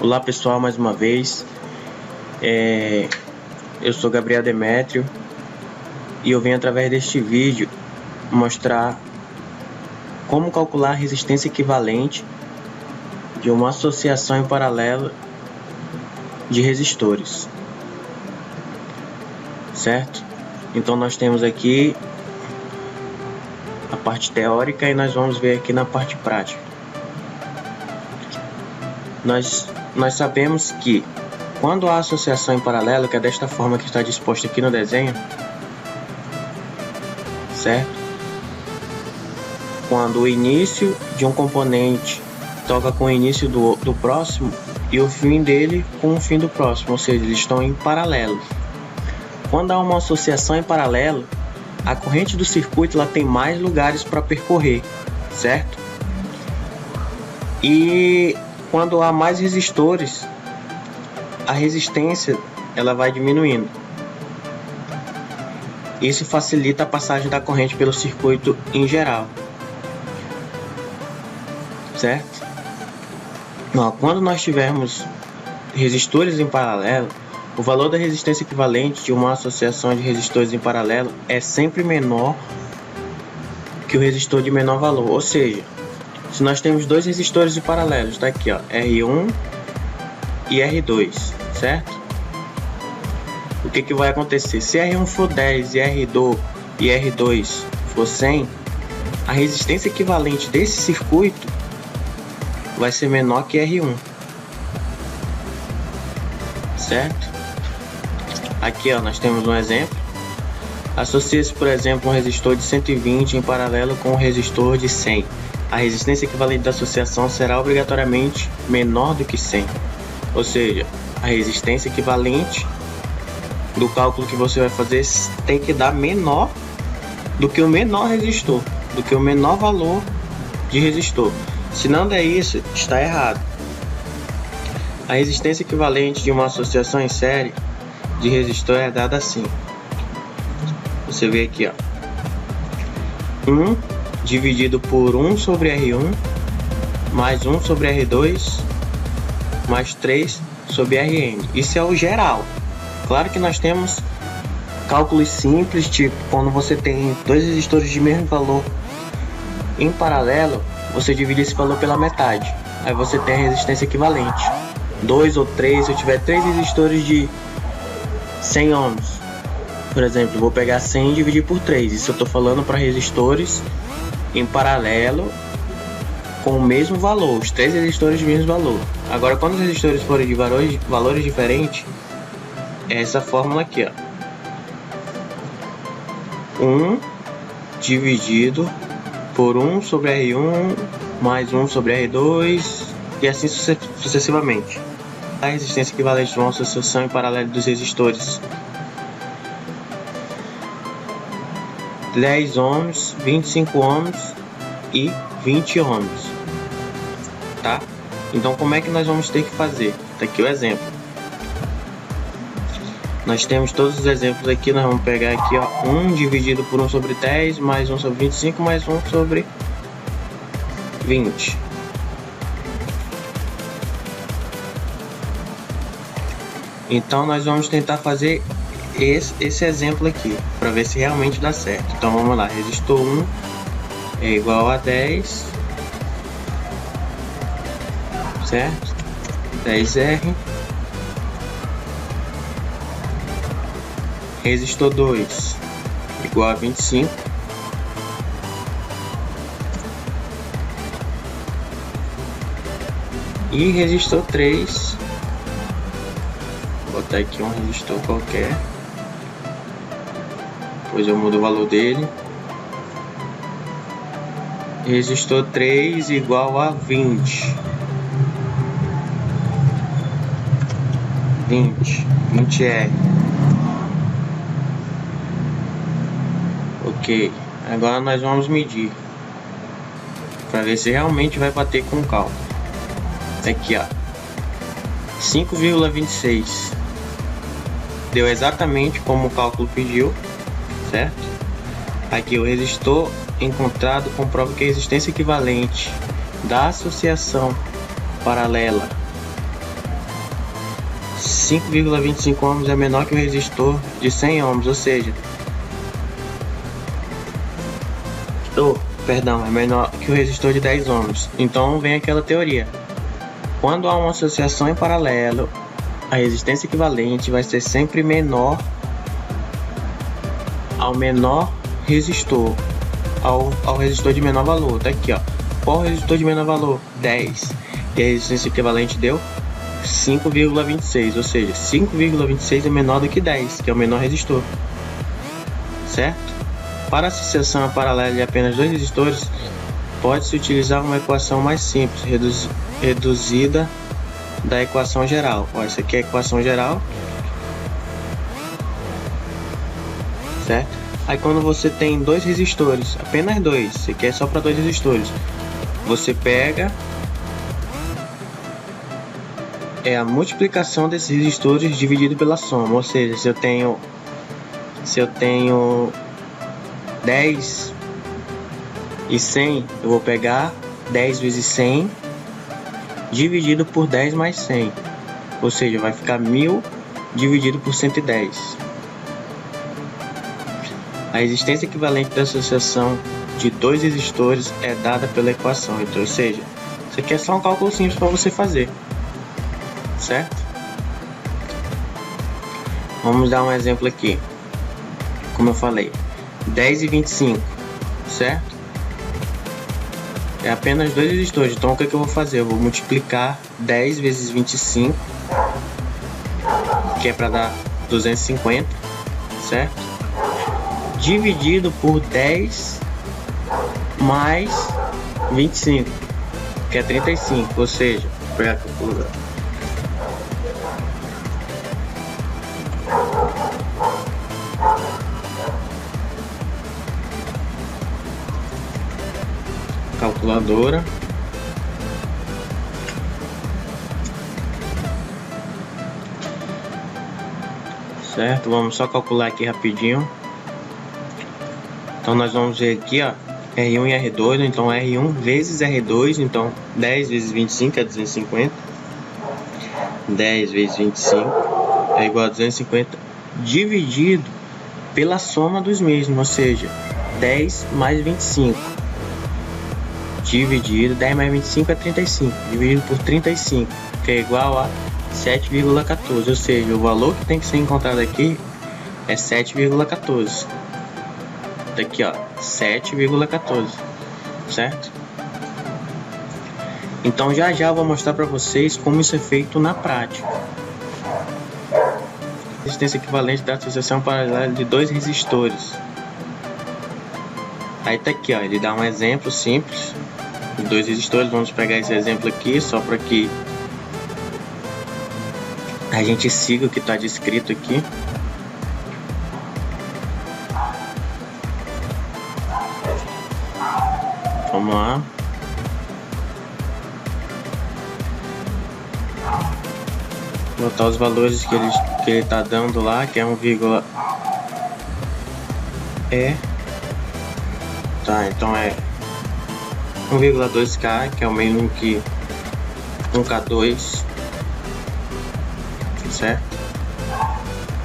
Olá pessoal, mais uma vez, eu sou Gabriel Demétrio e eu venho através deste vídeo mostrar como calcular a resistência equivalente de uma associação em paralelo de resistores, certo? Então nós temos aqui a parte teórica e nós vamos ver aqui na parte prática. Nós sabemos que quando há associação em paralelo, que é desta forma que está disposto aqui no desenho, certo? Quando o início de um componente toca com o início do próximo e o fim dele com o fim do próximo, ou seja, eles estão em paralelo. Quando há uma associação em paralelo, a corrente do circuito ela tem mais lugares para percorrer, certo? E quando há mais resistores, a resistência ela vai diminuindo. Isso facilita a passagem da corrente pelo circuito em geral, certo? Quando nós tivermos resistores em paralelo, o valor da resistência equivalente de uma associação de resistores em paralelo é sempre menor que o resistor de menor valor. Ou seja, se nós temos dois resistores em paralelo, está aqui, ó, R1 e R2, certo? O que vai acontecer? Se R1 for 10 e R2 for 100, a resistência equivalente desse circuito vai ser menor que R1, certo? Aqui, ó, nós temos um exemplo. Associa-se, por exemplo, um resistor de 120 em paralelo com um resistor de 100. A resistência equivalente da associação será obrigatoriamente menor do que 100. Ou seja, a resistência equivalente do cálculo que você vai fazer tem que dar menor do que o menor resistor, do que o menor valor de resistor. Se não der isso, está errado. A resistência equivalente de uma associação em série de resistor é dada assim. Você vê aqui, ó, 1 dividido por 1 sobre R1 mais 1 sobre R2 mais 3 sobre Rn. Isso é o geral. Claro que nós temos cálculos simples, tipo quando você tem dois resistores de mesmo valor em paralelo, você divide esse valor pela metade, aí você tem a resistência equivalente. 2 ou 3, se eu tiver 3 resistores de 100 ohms, por exemplo, vou pegar 100 e dividir por 3. Isso eu estou falando para resistores em paralelo com o mesmo valor, os 3 resistores de mesmo valor. Agora, quando os resistores forem de valores diferentes, é essa fórmula aqui, ó, 1 dividido por 1 sobre R1 mais 1 sobre R2 e assim sucessivamente. A resistência equivalente de uma associação em paralelo dos resistores 10 ohms, 25 ohms e 20 ohms, tá? Então como é que nós vamos ter que fazer? Tá aqui o exemplo. Nós temos todos os exemplos aqui, nós vamos pegar aqui, ó, 1 dividido por 1 sobre 10 mais 1 sobre 25 mais 1 sobre 20. Então nós vamos tentar fazer esse exemplo aqui para ver se realmente dá certo. Então vamos lá, resistor 1 é igual a 10, certo? 10R. Resistor 2 igual a 25. E resistor 3, vou botar aqui um resistor qualquer, depois eu mudo o valor dele. Resistor 3 igual a 20. 20R. Ok, agora nós vamos medir para ver se realmente vai bater com o cálculo. Aqui, ó, 5,26 deu exatamente como o cálculo pediu, certo? Aqui o resistor encontrado comprova que a resistência equivalente da associação paralela 5,25 ohms é menor que o resistor de 100 ohms, ou seja, é menor que o resistor de 10 ohms. Então vem aquela teoria: quando há uma associação em paralelo, a resistência equivalente vai ser sempre menor ao menor resistor, ao resistor de menor valor. Tá aqui, ó. Qual o resistor de menor valor? 10. E a resistência equivalente deu 5,26, ou seja, 5,26 é menor do que 10, que é o menor resistor, certo? Para associação a paralela de apenas dois resistores, pode-se utilizar uma equação mais simples, reduzida da equação geral. Ó, isso aqui é a equação geral, certo? Aí quando você tem dois resistores, apenas dois, isso aqui é só para dois resistores, você pega a multiplicação desses resistores dividido pela soma, ou seja, se eu tenho 10 e 100, eu vou pegar 10 vezes 100 dividido por 10 mais 100, ou seja, vai ficar 1000 dividido por 110. A resistência equivalente da associação de dois resistores é dada pela equação, então, ou seja, isso aqui é só um cálculo simples para você fazer, certo? Vamos dar um exemplo aqui. Como eu falei, 10 e 25, certo? É apenas dois resistores, então o que eu vou fazer? Eu vou multiplicar 10 vezes 25, que é para dar 250, certo? Dividido por 10 mais 25, que é 35, ou seja, vou pegar a calculadora. Calculadora. Certo, vamos só calcular aqui rapidinho. Então nós vamos ver aqui, ó, R1 e R2, então R1 vezes R2, então 10 vezes 25 é 250. 10 vezes 25 é igual a 250 dividido pela soma dos mesmos, ou seja, 10 mais 25 dividido, 10 mais 25 é 35, dividido por 35, que é igual a 7,14, ou seja, o valor que tem que ser encontrado aqui é 7,14. Aqui, ó, 7,14, certo? Então já eu vou mostrar para vocês como isso é feito na prática. Resistência equivalente da associação paralela de dois resistores. Aí tá aqui, ó, ele dá um exemplo simples de dois resistores. Vamos pegar esse exemplo aqui só para que a gente siga o que está descrito aqui. Vamos lá. Botar os valores que ele está dando lá, que é 1, tá, então é 1,2K, que é o mesmo que 1K2, certo?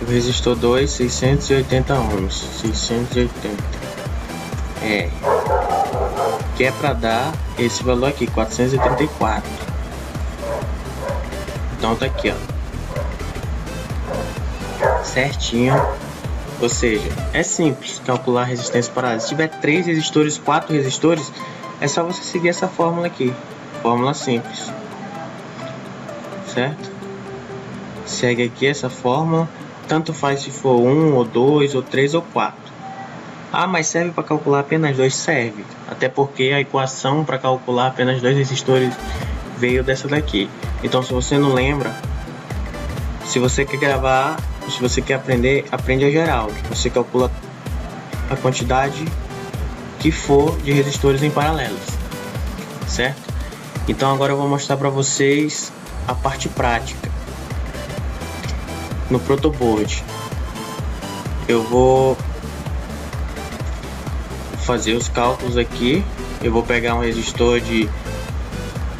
O resistor 2, 680 ohms, 680, que é para dar esse valor aqui, 434. Então tá aqui, ó, certinho. Ou seja, é simples calcular a resistência paralela. Se tiver 3 resistores, 4 resistores, é só você seguir essa fórmula aqui, fórmula simples, certo? Segue aqui essa fórmula, tanto faz se for 1 ou 2 ou 3 ou 4. Ah, mas serve para calcular apenas 2? Serve, até porque a equação para calcular apenas 2 resistores veio dessa daqui. Então, se você não lembra, se você quer gravar, se você quer aprender, aprende a geral. Você calcula a quantidade que for de resistores em paralelos, certo? Então agora eu vou mostrar para vocês a parte prática. No protoboard eu vou fazer os cálculos aqui. Eu vou pegar um resistor de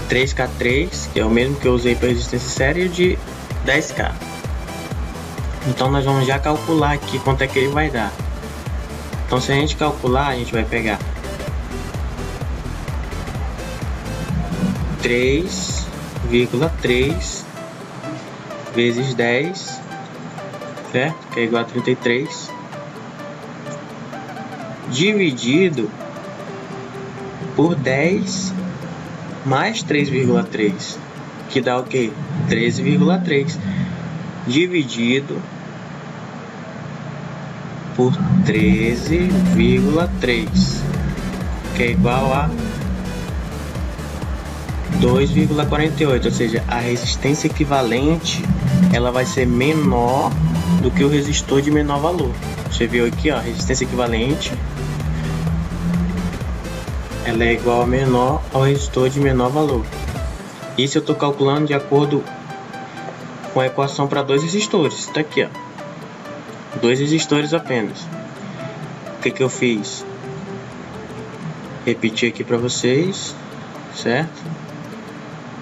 3K3, que é o mesmo que eu usei para resistência séria, de 10K. Então nós vamos já calcular aqui quanto é que ele vai dar. Então se a gente calcular, a gente vai pegar 3,3 vezes 10, certo? Que é igual a 33, dividido por 10 mais 3,3, que dá o quê? 13,3, dividido por 13,3, que é igual a 2,48, ou seja, a resistência equivalente ela vai ser menor do que o resistor de menor valor. Você viu aqui, ó, a resistência equivalente ela é igual a menor ao resistor de menor valor. Isso eu estou calculando de acordo com a equação para dois resistores. Está aqui, ó, dois resistores apenas. O que eu fiz? Repetir aqui para vocês, certo?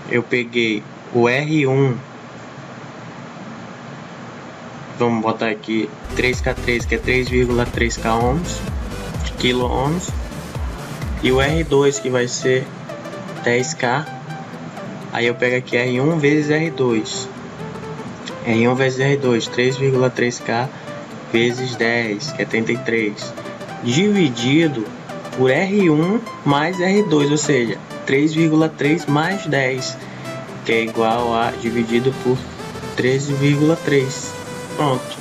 Eu peguei o R1, vamos botar aqui 3K3, que é 3,3 kilo ohms, e o R2, que vai ser 10K. Aí eu pego aqui R1 vezes R2, R1 vezes R2, 3,3K vezes 10, que é 33, dividido por R1 mais R2, ou seja, 3,3 mais 10, que é igual a dividido por 13,3. Pronto,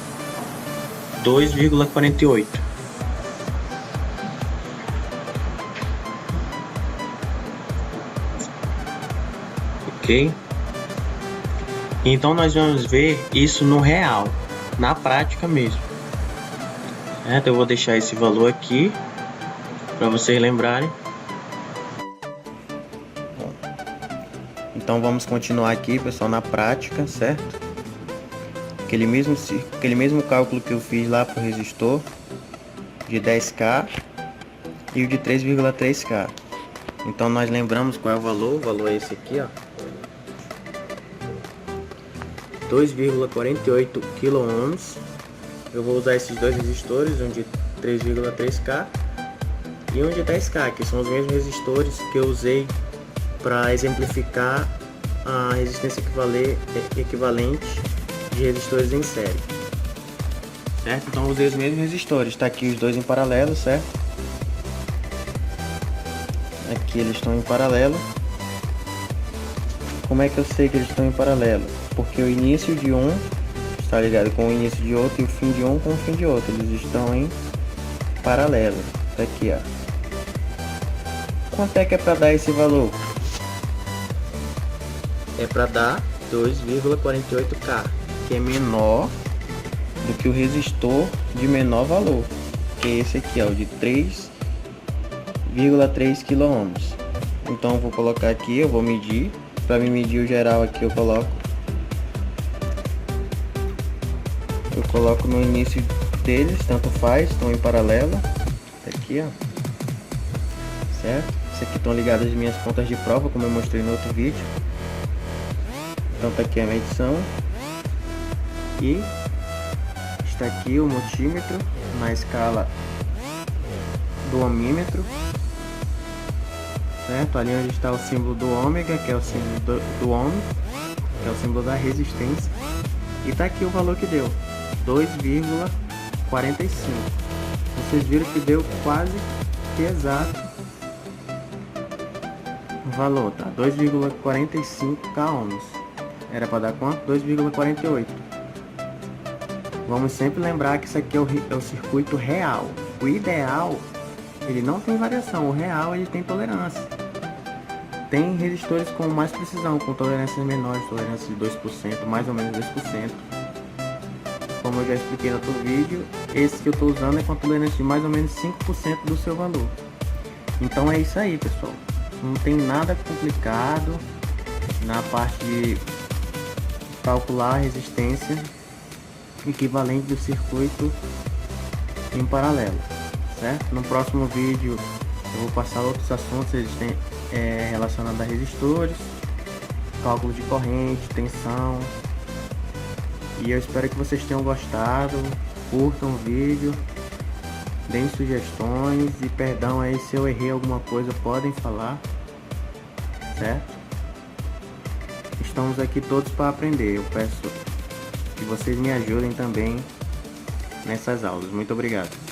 2,48. Ok? Então nós vamos ver isso no real, na prática mesmo. Certo? Eu vou deixar esse valor aqui para vocês lembrarem. Então vamos continuar aqui, pessoal, na prática, certo? Aquele mesmo cálculo que eu fiz lá para o resistor de 10K e o de 3,3K. Então nós lembramos qual é o valor é esse aqui, ó, 2,48 kilo ohms. Eu vou usar esses dois resistores, um de 3,3K e um de 10K, que são os mesmos resistores que eu usei para exemplificar a resistência equivalente de resistores em série, certo? Então eu usei os mesmos resistores, está aqui os dois em paralelo, certo? Aqui eles estão em paralelo. Como é que eu sei que eles estão em paralelo? Porque o início de um está ligado com o início de outro e o fim de um com o fim de outro, eles estão em paralelo. Tá aqui, ó. Quanto é que é para dar esse valor? É para dar 2,48K, que é menor do que o resistor de menor valor, que é esse aqui, ó, de 3,3 kilo ohms. Então eu vou colocar aqui, eu vou medir. Para me medir o geral aqui eu coloco no início deles, tanto faz, estão em paralelo. Tá aqui, ó, certo? Isso aqui estão ligadas as minhas pontas de prova, como eu mostrei no outro vídeo. Então tá aqui a medição e está aqui o multímetro na escala do ohmímetro, certo? Ali onde está o símbolo do ômega, que é o símbolo do ohm, que é o símbolo da resistência, e tá aqui o valor que deu, 2,45. Vocês viram que deu quase que exato o valor, tá? 2,45K ohms. Era para dar quanto? 2,48. Vamos sempre lembrar que isso aqui é o circuito real. O ideal, ele não tem variação. O real, ele tem tolerância. Tem resistores com mais precisão, com tolerâncias menores, tolerância de 2%, mais ou menos 2%. Como eu já expliquei no outro vídeo, esse que eu estou usando é com tolerância de mais ou menos 5% do seu valor. Então é isso aí, pessoal. Não tem nada complicado na parte de calcular a resistência equivalente do circuito em paralelo, certo? No próximo vídeo eu vou passar outros assuntos relacionados a resistores, cálculo de corrente, tensão E eu espero que vocês tenham gostado. Curtam o vídeo, deem sugestões e perdão aí se eu errei alguma coisa, podem falar, certo? Estamos aqui todos para aprender. Eu peço que vocês me ajudem também nessas aulas. Muito obrigado.